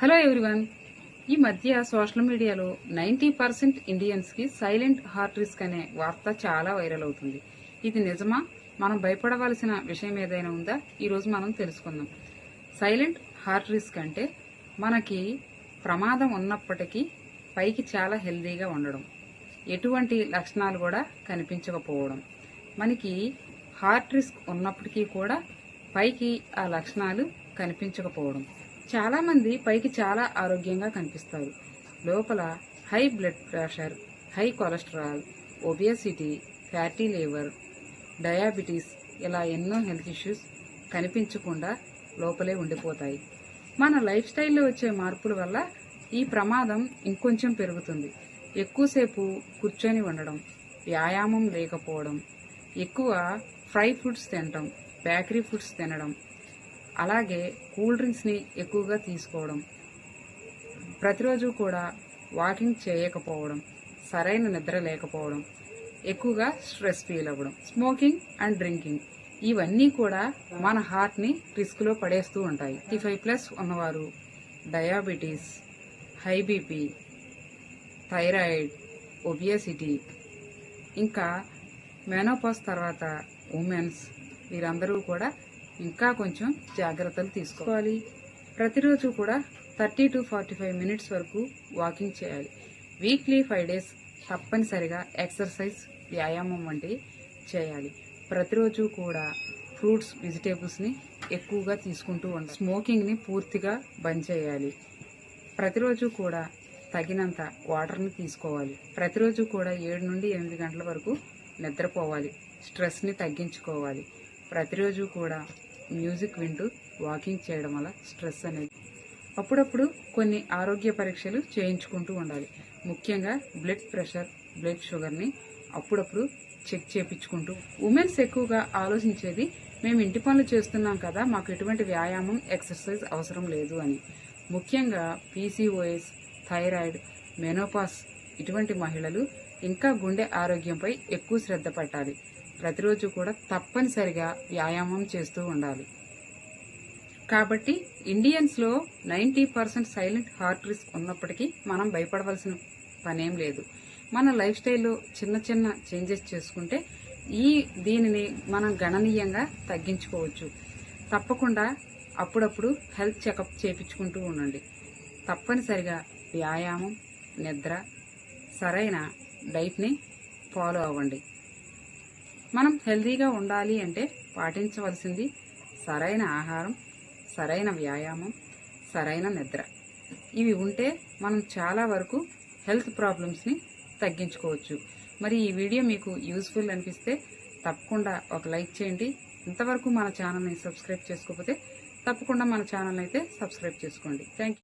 Hello everyone. ఈ మధ్య social మీడియాలో 90% ఇండియన్స్ కి సైలెంట్ హార్ట్ రిస్క్ అనే వార్త చాలా వైరల్ అవుతుంది. ఇది నిజమా? మనం భయపడవలసిన విషయం ఏదైనా ఉందా? ఈ రోజు మనం తెలుసుకుందాం. సైలెంట్ హార్ట్ రిస్క్ అంటే మనకి ప్రమాదం ఉన్నప్పటికీ పైకి చాలా హెల్దీగా ఉండడం, ఎటువంటి లక్షణాలు కూడా కనిపించకపోవడం. మనకి హార్ట్ రిస్క్ ఉన్నప్పటికీ కూడా పైకి ఆ లక్షణాలు కనిపించకపోవడం. చాలా మంది పైకి చాలా ఆరోగ్యంగా కనిపిస్తారు, లోపల high blood pressure, high cholesterol, obesity, fatty liver, diabetes ఇలా ఎన్నో హెల్త్ ఇష్యూస్ కనిపించకుండా లోపలే ఉండిపోతాయి. మన లైఫ్ స్టైల్లో వచ్చే మార్పుల వల్ల ఈ ప్రమాదం ఇంకొంచెం పెరుగుతుంది. ఎక్కువసేపు కూర్చొని ఉండడం, వ్యాయామం లేకపోవడం, ఎక్కువ ఫ్రై ఫుడ్స్ తినడం, బేకరీ ఫుడ్స్ తినడం, అలాగే కూల్ డ్రింక్స్ని ఎక్కువగా తీసుకోవడం, ప్రతిరోజు కూడా వాకింగ్ చేయకపోవడం, సరైన నిద్ర లేకపోవడం, ఎక్కువగా స్ట్రెస్ ఫీల్ అవ్వడం, స్మోకింగ్ అండ్ డ్రింకింగ్ ఇవన్నీ కూడా మన హార్ట్ని రిస్క్లో పడేస్తూ ఉంటాయి. 55+ ఉన్నవారు డయాబెటీస్, హై బీపీ, థైరాయిడ్, ఒబియసిటీ, ఇంకా మెనోపాజ్ తర్వాత ఉమెన్స్ వీరందరూ కూడా ఇంకా కొంచెం జాగ్రత్తలు తీసుకోవాలి. ప్రతిరోజు కూడా 30 to 45 మినిట్స్ వరకు వాకింగ్ చేయాలి. వీక్లీ 5 days తప్పనిసరిగా ఎక్సర్సైజ్, వ్యాయామం వంటివి చేయాలి. ప్రతిరోజు కూడా ఫ్రూట్స్, వెజిటేబుల్స్ని ఎక్కువగా తీసుకుంటూ ఉండాలి. స్మోకింగ్ని పూర్తిగా బంద్ చేయాలి. ప్రతిరోజు కూడా తగినంత వాటర్ని తీసుకోవాలి. ప్రతిరోజు కూడా 7 నుండి 8 గంటల వరకు నిద్రపోవాలి. స్ట్రెస్ని తగ్గించుకోవాలి. ప్రతిరోజు కూడా మ్యూజిక్ వింటూ వాకింగ్ చేయడం వల్ల స్ట్రెస్ అనేది. అప్పుడప్పుడు కొన్ని ఆరోగ్య పరీక్షలు చేయించుకుంటూ ఉండాలి. ముఖ్యంగా బ్లడ్ ప్రెషర్, బ్లడ్ షుగర్ని అప్పుడప్పుడు చెక్ చేయించుకుంటూ. ఉమెన్స్ ఎక్కువగా ఆలోచించేది, మేము ఇంటి పనులు చేస్తున్నాం కదా, మాకు ఎటువంటి వ్యాయామం, ఎక్సర్సైజ్ అవసరం లేదు అని. ముఖ్యంగా పీసీఓఎస్, థైరాయిడ్, మెనోపాస్ ఇటువంటి మహిళలు ఇంకా గుండె ఆరోగ్యంపై ఎక్కువ శ్రద్ధ పెట్టాలి. ప్రతిరోజు కూడా తప్పనిసరిగా వ్యాయామం చేస్తూ ఉండాలి. కాబట్టి ఇండియన్స్లో 90% సైలెంట్ హార్ట్ రిస్క్ ఉన్నప్పటికీ మనం భయపడవలసిన పనేం లేదు. మన లైఫ్ స్టైల్లో చిన్న చిన్న చేంజెస్ చేసుకుంటే దీనిని మనం గణనీయంగా తగ్గించుకోవచ్చు. తప్పకుండా అప్పుడప్పుడు హెల్త్ చెకప్ చేయించుకుంటూ ఉండండి. తప్పనిసరిగా వ్యాయామం, నిద్ర, సరైన డైట్ని ఫాలో అవ్వండి. మనం హెల్తీగా ఉండాలి అంటే పాటించవలసింది సరైన ఆహారం, సరైన వ్యాయామం, సరైన నిద్ర. ఇవి ఉంటే మనం చాలా వరకు హెల్త్ ప్రాబ్లమ్స్ని తగ్గించుకోవచ్చు. మరి ఈ వీడియో మీకు యూస్ఫుల్ అనిపిస్తే తప్పకుండా ఒక లైక్ చేయండి. ఇంతవరకు మన ఛానల్ని సబ్స్క్రైబ్ చేసుకోకపోతే తప్పకుండా మన ఛానల్ అయితే సబ్స్క్రైబ్ చేసుకోండి. Thank you.